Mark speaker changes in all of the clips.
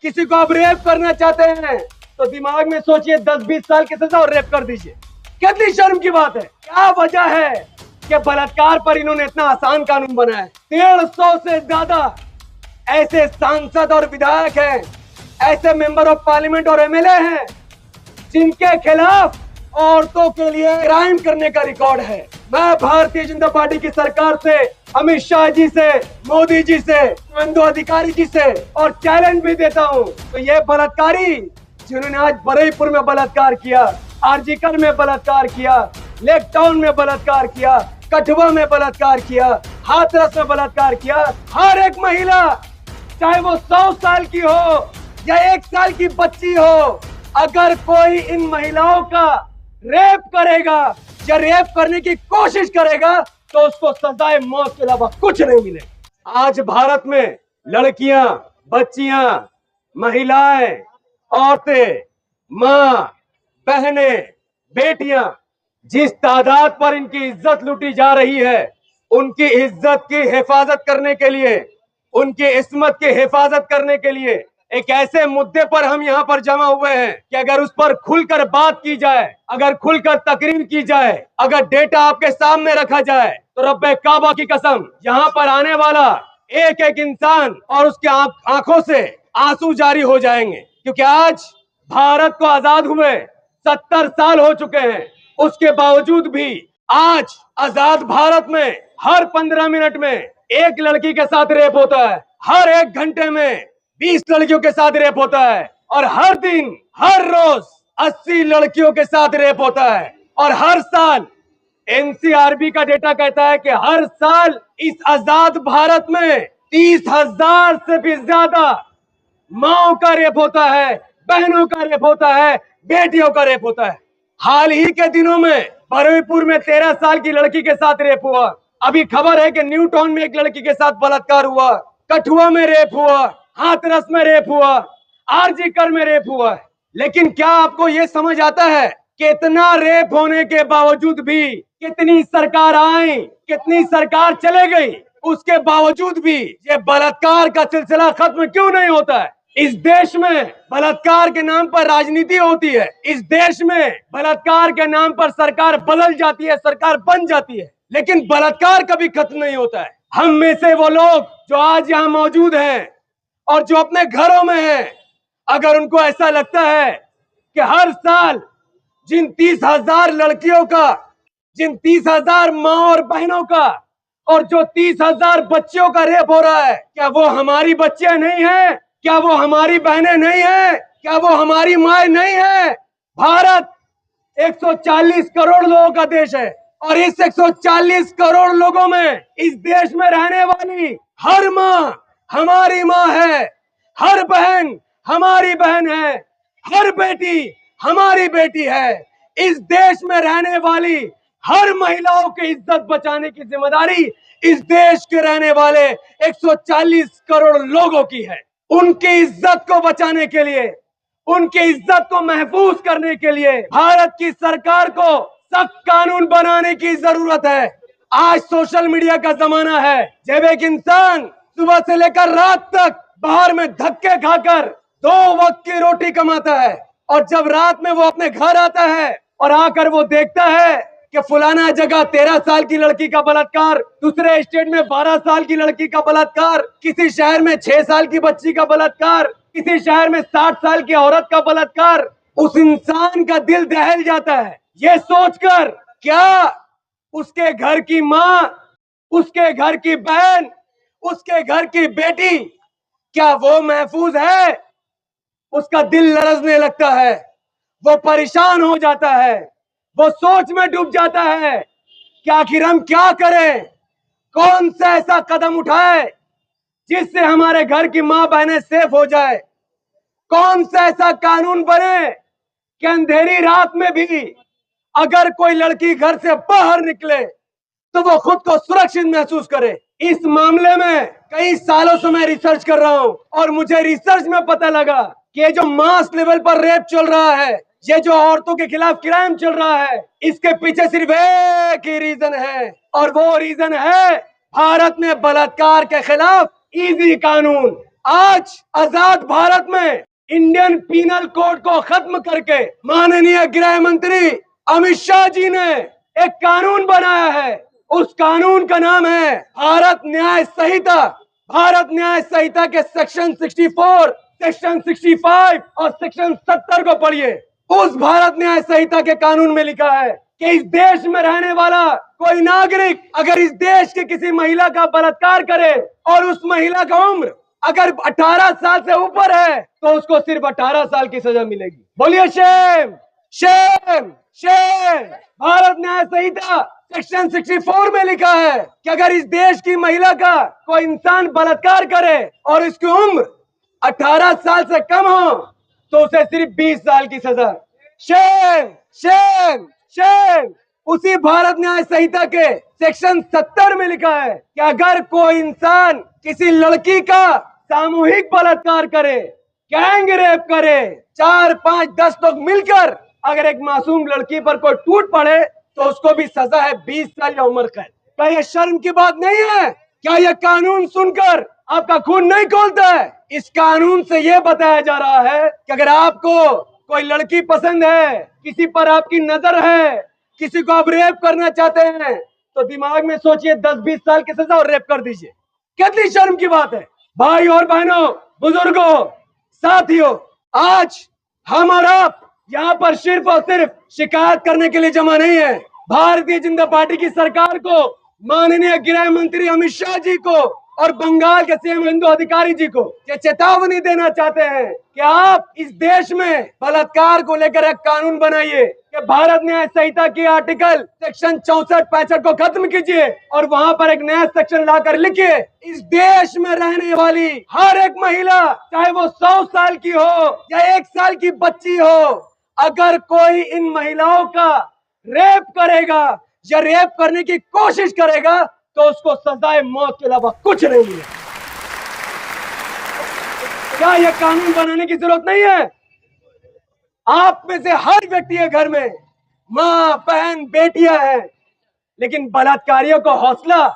Speaker 1: किसी को आप रेप करना चाहते हैं तो दिमाग में सोचिए 10-20 साल की सजा और रेप कर दीजिए। कितनी शर्म की बात है। क्या वजह है कि बलात्कार पर इन्होंने इतना आसान कानून बनाया है। 150 से ज्यादा ऐसे सांसद और विधायक हैं, ऐसे मेंबर ऑफ पार्लियामेंट और एमएलए हैं जिनके खिलाफ औरतों के लिए क्राइम करने का रिकॉर्ड है। मैं भारतीय जनता पार्टी की सरकार से, अमित शाह जी से, मोदी जी से, शुभेंदु अधिकारी जी से और चैलेंज भी देता हूं। तो ये बलात्कारी जिन्होंने आज बरुईपुर में बलात्कार किया, आरजीकर में बलात्कार किया, लेक टाउन में बलात्कार किया, कठुआ में बलात्कार किया, हाथरस में बलात्कार किया, हर एक महिला चाहे वो 100 साल की हो या 1 साल की बच्ची हो, अगर कोई इन महिलाओं का रेप करेगा या रेप करने की कोशिश करेगा तो उसको सजाए मौत के अलावा कुछ नहीं मिले। आज भारत में लड़कियां, बच्चियां, महिलाएं, औरतें, मां, बहनें, बेटियां जिस तादाद पर इनकी इज्जत लूटी जा रही है, उनकी इज्जत की हिफाजत करने के लिए, उनकी इस्मत की हिफाजत करने के लिए एक ऐसे मुद्दे पर हम यहाँ पर जमा हुए हैं कि अगर उस पर खुलकर बात की जाए, अगर खुलकर तकरीर की जाए, अगर डेटा आपके सामने रखा जाए तो रब्बे काबा की कसम यहाँ पर आने वाला एक एक इंसान और उसके आंखों से आंसू जारी हो जाएंगे। क्योंकि आज भारत को आजाद हुए 70 साल हो चुके हैं, उसके बावजूद भी आज आजाद भारत में हर 15 मिनट में एक लड़की के साथ रेप होता है, हर 1 घंटे में 20 लड़कियों के साथ रेप होता है और हर दिन, हर रोज 80 लड़कियों के साथ रेप होता है। और हर साल एनसीआरबी का डेटा कहता है कि हर साल इस आजाद भारत में 30,000 से भी ज्यादा माओ का रेप होता है, बहनों का रेप होता है, बेटियों का रेप होता है। हाल ही के दिनों में बरुईपुर में 13 साल की लड़की के साथ रेप हुआ। अभी खबर है कि न्यू टाउन में एक लड़की के साथ बलात्कार हुआ, कठुआ में रेप हुआ, हाथरस में रेप हुआ, आरजीकर में रेप हुआ। लेकिन क्या आपको यह समझ आता है कि इतना रेप होने के बावजूद भी कितनी सरकार आई, कितनी सरकार चले गई, उसके बावजूद भी ये बलात्कार का सिलसिला खत्म क्यों नहीं होता है? इस देश में बलात्कार के नाम पर राजनीति होती है, इस देश में बलात्कार के नाम पर सरकार बदल जाती है, सरकार बन जाती है, लेकिन बलात्कार कभी खत्म नहीं होता है। हम में से वो लोग जो आज यहाँ मौजूद हैं और जो अपने घरों में हैं, अगर उनको ऐसा लगता है कि हर साल जिन 30,000 लड़कियों का, जिन 30,000 माँ और बहनों का और जो 30,000 बच्चियों का रेप हो रहा है, क्या वो हमारी बच्चियां नहीं है? क्या वो हमारी बहनें नहीं है? क्या वो हमारी माए नहीं है? भारत 140 करोड़ लोगों का देश है और इस 140 करोड़ लोगों में, इस देश में रहने वाली हर माँ हमारी माँ है, हर बहन हमारी बहन है, हर बेटी हमारी बेटी है। इस देश में रहने वाली हर महिलाओं की इज्जत बचाने की जिम्मेदारी इस देश के रहने वाले 140 करोड़ लोगों की है। उनकी इज्जत को बचाने के लिए, उनकी इज्जत को महफूज करने के लिए भारत की सरकार को सख्त कानून बनाने की जरूरत है। आज सोशल मीडिया का जमाना है। जब एक इंसान सुबह से लेकर रात तक बाहर में धक्के खाकर 2 वक्त की रोटी कमाता है और जब रात में वो अपने घर आता है और आकर वो देखता है कि फलाना जगह 13 साल की लड़की का बलात्कार, दूसरे स्टेट में 12 साल की लड़की का बलात्कार, किसी शहर में 6 साल की बच्ची का बलात्कार, किसी शहर में 60 साल की औरत का बलात्कार, उस इंसान का दिल दहल जाता है ये सोचकर क्या उसके घर की माँ, उसके घर की बहन, उसके घर की बेटी, क्या वो महफूज है? उसका दिल लरजने लगता है, वो परेशान हो जाता है, वो सोच में डूब जाता है कि आखिर हम क्या करें, कौन सा ऐसा कदम उठाए जिससे हमारे घर की माँ बहनें सेफ हो जाए, कौन सा ऐसा कानून बने कि अंधेरी रात में भी अगर कोई लड़की घर से बाहर निकले तो वो खुद को सुरक्षित महसूस करे। इस मामले में कई सालों से मैं रिसर्च कर रहा हूं और मुझे रिसर्च में पता लगा कि ये जो मास लेवल पर रेप चल रहा है, ये जो औरतों के खिलाफ क्राइम चल रहा है, इसके पीछे सिर्फ एक ही रीजन है और वो रीजन है भारत में बलात्कार के खिलाफ इजी कानून। आज आजाद भारत में इंडियन पीनल कोड को खत्म करके माननीय गृह मंत्री अमित शाह जी ने एक कानून बनाया है। उस कानून का नाम है भारत न्याय संहिता। भारत न्याय संहिता के सेक्शन 64, सेक्शन 65 और सेक्शन 70 को पढ़िए। उस भारत न्याय संहिता के कानून में लिखा है कि इस देश में रहने वाला कोई नागरिक अगर इस देश की किसी महिला का बलात्कार करे और उस महिला का उम्र अगर 18 साल से ऊपर है तो उसको सिर्फ 18 साल की सजा मिलेगी। बोलिए शेम शेम शेम। भारत न्याय संहिता सेक्शन 64 में लिखा है कि अगर इस देश की महिला का कोई इंसान बलात्कार करे और इसकी उम्र 18 साल से कम हो तो उसे सिर्फ 20 साल की सजा। Shem Shem Shem. उसी भारत न्याय संहिता के सेक्शन 70 में लिखा है कि अगर कोई इंसान किसी लड़की का सामूहिक बलात्कार करे, गैंग रेप करे, 4, 5, 10 लोग मिलकर अगर एक मासूम लड़की पर कोई टूट पड़े तो उसको भी सजा है 20 साल या उम्र कैद। क्या यह शर्म की बात नहीं है? क्या यह कानून सुनकर आपका खून नहीं खौलता है? इस कानून से यह बताया जा रहा है कि अगर आपको कोई लड़की पसंद है, किसी पर आपकी नजर है, किसी को आप रेप करना चाहते हैं तो दिमाग में सोचिए 10-20 साल की सजा और रेप कर दीजिए। कितनी शर्म की बात है। भाई और बहनों, बुजुर्गों, साथियों, आज हम और आप यहाँ पर सिर्फ और सिर्फ शिकायत करने के लिए जमा नहीं है। भारतीय जनता पार्टी की सरकार को, माननीय गृह मंत्री अमित शाह जी को और बंगाल के सीएम हिंदू अधिकारी जी को ये चेतावनी देना चाहते हैं कि आप इस देश में बलात्कार को लेकर एक कानून बनाइए कि भारत न्याय संहिता की आर्टिकल सेक्शन 64-65 को खत्म कीजिए और वहां पर एक नया सेक्शन लाकर लिखिए इस देश में रहने वाली हर एक महिला, चाहे वो 100 साल की हो या 1 साल की बच्ची हो, अगर कोई इन महिलाओं का रेप करेगा या रेप करने की कोशिश करेगा तो उसको सजाए मौत के अलावा कुछ नहीं है। क्या यह कानून बनाने की जरूरत नहीं है? आप में से हर व्यक्ति के घर में माँ, बहन, बेटियां हैं, लेकिन बलात्कारियों को हौसला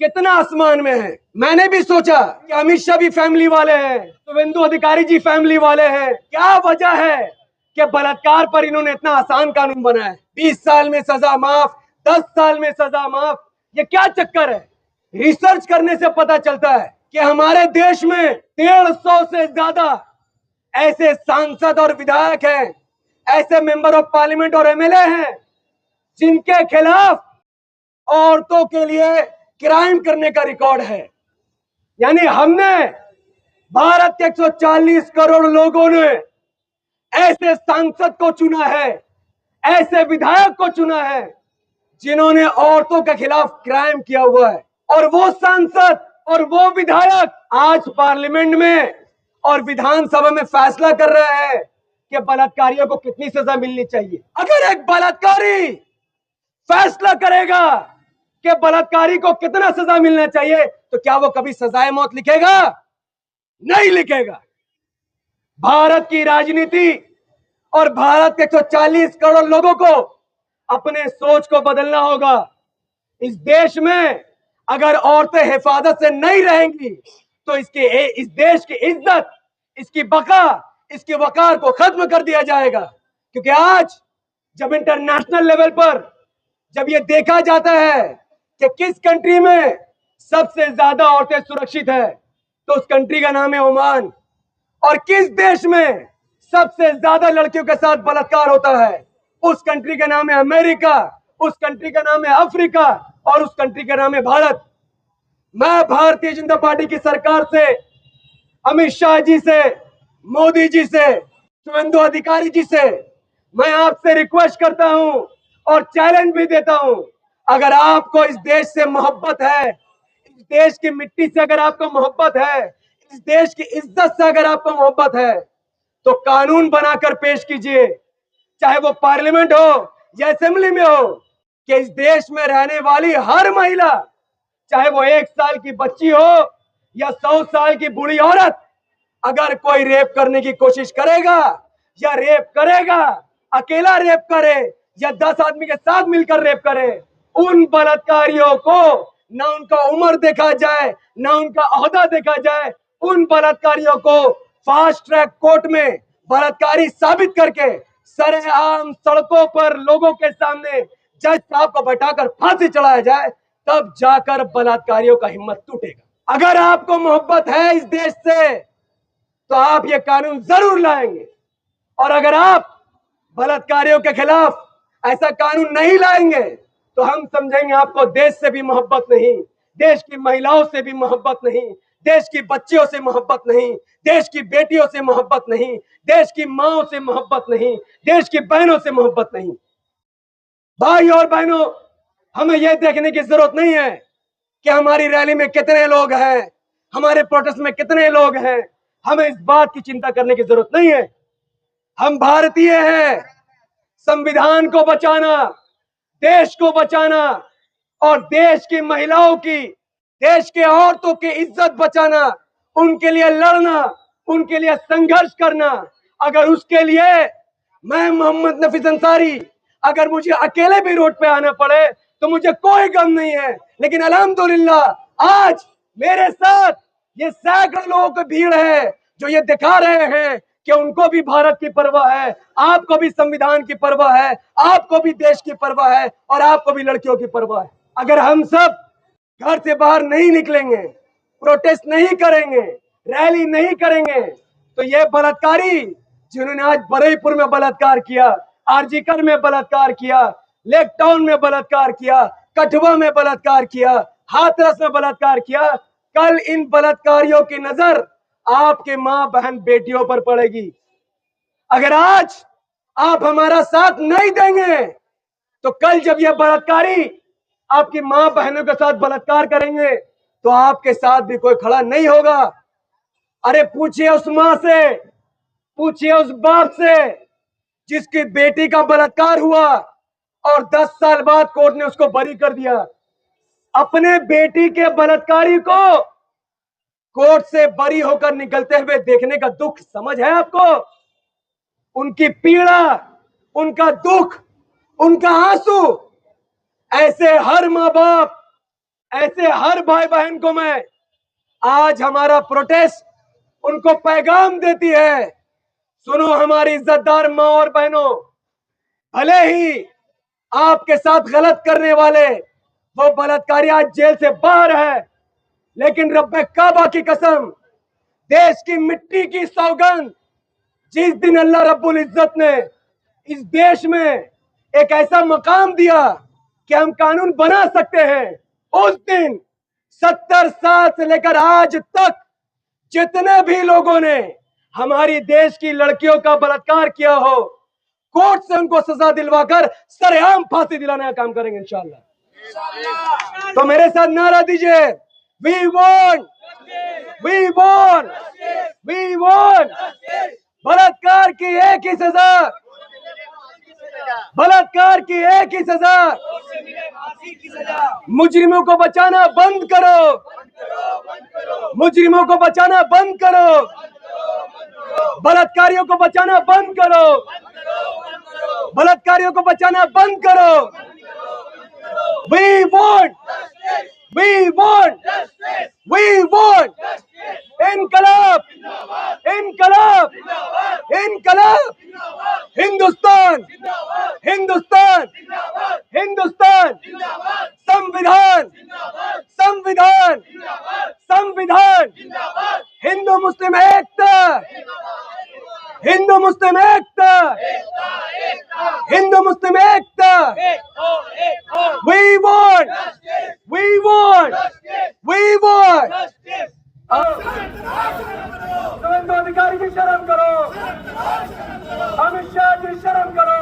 Speaker 1: कितना आसमान में है। मैंने भी सोचा कि अमित शाह भी फैमिली वाले हैं, शुभेंदु अधिकारी जी फैमिली वाले हैं। क्या वजह है कि बलात्कार पर इन्होंने इतना आसान कानून बनाया है? 20 साल में सजा माफ, 10 साल में सजा माफ। ये क्या चक्कर है? रिसर्च करने से पता चलता है कि हमारे देश में 150 से ज्यादा ऐसे सांसद और विधायक हैं, ऐसे मेंबर ऑफ पार्लियामेंट और एमएलए हैं जिनके खिलाफ औरतों के लिए क्राइम करने का रिकॉर्ड है। यानी हमने, भारत के 140 करोड़ लोगों ने ऐसे सांसद को चुना है, ऐसे विधायक को चुना है जिन्होंने औरतों के खिलाफ क्राइम किया हुआ है। और वो सांसद और वो विधायक आज पार्लियामेंट में और विधानसभा में फैसला कर रहे हैं कि बलात्कारियों को कितनी सजा मिलनी चाहिए। अगर एक बलात्कारी फैसला करेगा कि बलात्कारी को कितना सजा मिलना चाहिए तो क्या वो कभी सजाए मौत लिखेगा? नहीं लिखेगा। भारत की राजनीति और भारत के 140 करोड़ लोगों को अपने सोच को बदलना होगा। इस देश में अगर औरतें हिफाजत से नहीं रहेंगी तो इस देश की इज्जत, इसकी बका, इसके वकार को खत्म कर दिया जाएगा। क्योंकि आज जब इंटरनेशनल लेवल पर जब ये देखा जाता है कि किस कंट्री में सबसे ज्यादा औरतें सुरक्षित है तो उस कंट्री का नाम है ओमान। और किस देश में सबसे ज्यादा लड़कियों के साथ बलात्कार होता है उस कंट्री का नाम है अमेरिका, उस कंट्री का नाम है अफ्रीका और उस कंट्री का नाम है भारत। मैं भारतीय जनता पार्टी की सरकार से, अमित शाह जी से, मोदी जी से, शुभेंदु अधिकारी जी से मैं आपसे रिक्वेस्ट करता हूं और चैलेंज भी देता हूं, अगर आपको इस देश से मोहब्बत है, इस देश की मिट्टी से अगर आपको मोहब्बत है, इस देश की इज्जत से अगर आपको मोहब्बत है तो कानून बनाकर पेश कीजिए, चाहे वो पार्लियामेंट हो या असेंबली में हो, कि इस देश में रहने वाली हर महिला, चाहे वो 1 साल की बच्ची हो या 100 साल की बूढ़ी औरत, अगर कोई रेप करने की कोशिश करेगा या रेप करेगा, अकेला रेप करे या 10 आदमी के साथ मिलकर रेप करे, उन बलात्कारियों को ना उनका उम्र देखा जाए, ना उनका ओहदा देखा जाए, उन बलात्कारियों को फास्ट ट्रैक कोर्ट में बलात्कारी साबित करके सरेआम सड़कों पर लोगों के सामने जज साहब को बैठाकर फांसी चढ़ाया जाए, तब जाकर बलात्कारियों का हिम्मत टूटेगा। अगर आपको मोहब्बत है इस देश से तो आप ये कानून जरूर लाएंगे, और अगर आप बलात्कारियों के खिलाफ ऐसा कानून नहीं लाएंगे तो हम समझेंगे आपको देश से भी मोहब्बत नहीं, देश की महिलाओं से भी मोहब्बत नहीं, देश की बच्चियों से मोहब्बत नहीं, देश की बेटियों से मोहब्बत नहीं, देश की माओं से मोहब्बत नहीं, देश की बहनों से मोहब्बत नहीं। भाई और बहनों, हमें यह देखने की जरूरत नहीं है कि हमारी रैली में कितने लोग हैं, हमारे प्रोटेस्ट में कितने लोग हैं। हमें इस बात की चिंता करने की जरूरत नहीं है। हम भारतीय हैं। संविधान को बचाना, देश को बचाना और देश की महिलाओं की, देश के औरतों की इज्जत बचाना, उनके लिए लड़ना, उनके लिए संघर्ष करना, अगर उसके लिए मैं मोहम्मद नफीस अंसारी अगर मुझे अकेले भी रोड पे आना पड़े तो मुझे कोई गम नहीं है। लेकिन अल्हम्दुलिल्लाह आज मेरे साथ ये सैकड़ों लोगों की भीड़ है जो ये दिखा रहे हैं कि उनको भी भारत की परवाह है, आपको भी संविधान की परवाह है, आपको भी देश की परवाह है और आपको भी लड़कियों की परवाह है। अगर हम सब घर से बाहर नहीं निकलेंगे, प्रोटेस्ट नहीं करेंगे, रैली नहीं करेंगे, तो ये बलात्कारी जिन्होंने आज बरुईपुर में बलात्कार किया, आरजीकर में बलात्कार किया, लेक टाउन में बलात्कार किया, कठुआ में बलात्कार किया, हाथरस में बलात्कार किया, कल इन बलात्कारियों की नजर आपके मां बहन बेटियों पर पड़ेगी। अगर आज आप हमारा साथ नहीं देंगे तो कल जब यह बलात्कारी आपकी मां बहनों के साथ बलात्कार करेंगे तो आपके साथ भी कोई खड़ा नहीं होगा। अरे पूछिए उस मां से, पूछिए उस बाप से जिसकी बेटी का बलात्कार हुआ और 10 साल बाद कोर्ट ने उसको बरी कर दिया। अपने बेटी के बलात्कारी को कोर्ट से बरी होकर निकलते हुए देखने का दुख समझ है आपको? उनकी पीड़ा, उनका दुख, उनका आंसू, ऐसे हर मां बाप, ऐसे हर भाई बहन को मैं आज हमारा प्रोटेस्ट उनको पैगाम देती है। सुनो हमारी इज्जतदार मां और बहनों, भले ही आपके साथ गलत करने वाले वो बलात्कारी आज जेल से बाहर है, लेकिन रब्बे काबा की कसम, देश की मिट्टी की सौगंध, जिस दिन अल्लाह रब्बुल इज्जत ने इस देश में एक ऐसा मकाम दिया कि हम कानून बना सकते हैं, उस दिन 70 साल से लेकर आज तक जितने भी लोगों ने हमारी देश की लड़कियों का बलात्कार किया हो, कोर्ट से उनको सजा दिलवाकर सरेआम फांसी दिलाने का काम करेंगे इंशाअल्लाह। तो मेरे साथ नारा दीजिए, we want, we want, we want. बलात्कार की एक ही सजा, बलात्कार की एक ही सजा। मुजरिमों को बचाना बंद करो, मुजरिमों को बचाना बंद करो, बलात्कारियों को बचाना बंद करो, बलात्कारियों को बचाना बंद करो। We want, we want, we want इनकलाब, इनकलाब, इनकलाब। हिंदुस्तान, हिंदुस्तान, हिंदुस्तान, संविधान, संविधान, संविधान, हिंदू मुस्लिम एकता, हिंदू मुस्लिम एकता, हिंदू मुस्लिम एकता। We want, we want, we want. Suvendu Adhikari ji शर्म करो, अमित शाह जी शर्म करो।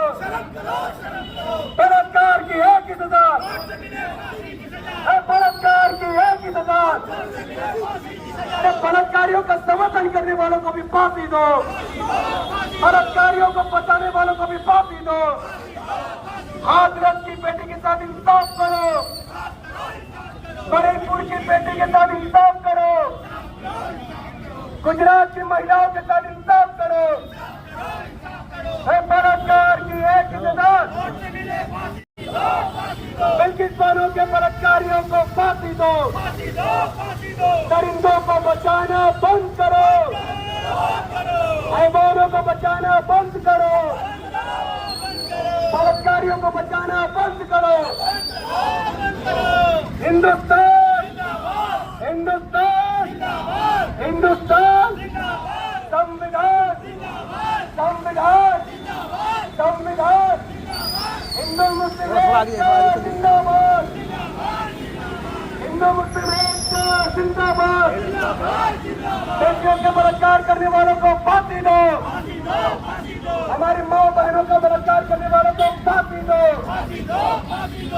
Speaker 1: बलात्कार की एक ही सजा, बलात्कार की एक ही सजा। बलात्कारियों का समर्थन करने वालों को भी फांसी दो, बलात्कारियों को बचाने वालों को भी फांसी दो। हाथरस की बेटी के साथ इंसाफ करो, बरुईपुर की बेटी के साथ इंसाफ करो, गुजरात की महिलाओं के साथ इंसाफ करो। बलात्कार की एक ही सजा, बिल्किस बानो के बलात्कारियों को फांसी दो, परिंदों को बचाना बंद करो, हैवानों को बचाना बंद करो, बलात्कारियों को बचाना बंद करो। हिंदुस्तान, हिंदुस्तान, हिंदुस्तान, संविधान, संविधान, संविधान, हिंदू मुस्लिम एकता जिंदाबाद, हिंदू मुस्लिम एकता जिंदाबाद। बेटियों के बलात्कार करने वालों को फांसी दो, हमारी माँ बहनों का बलात्कार करने वालों को फांसी दो।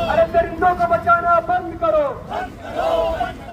Speaker 1: अरे दरिंदों को बचाना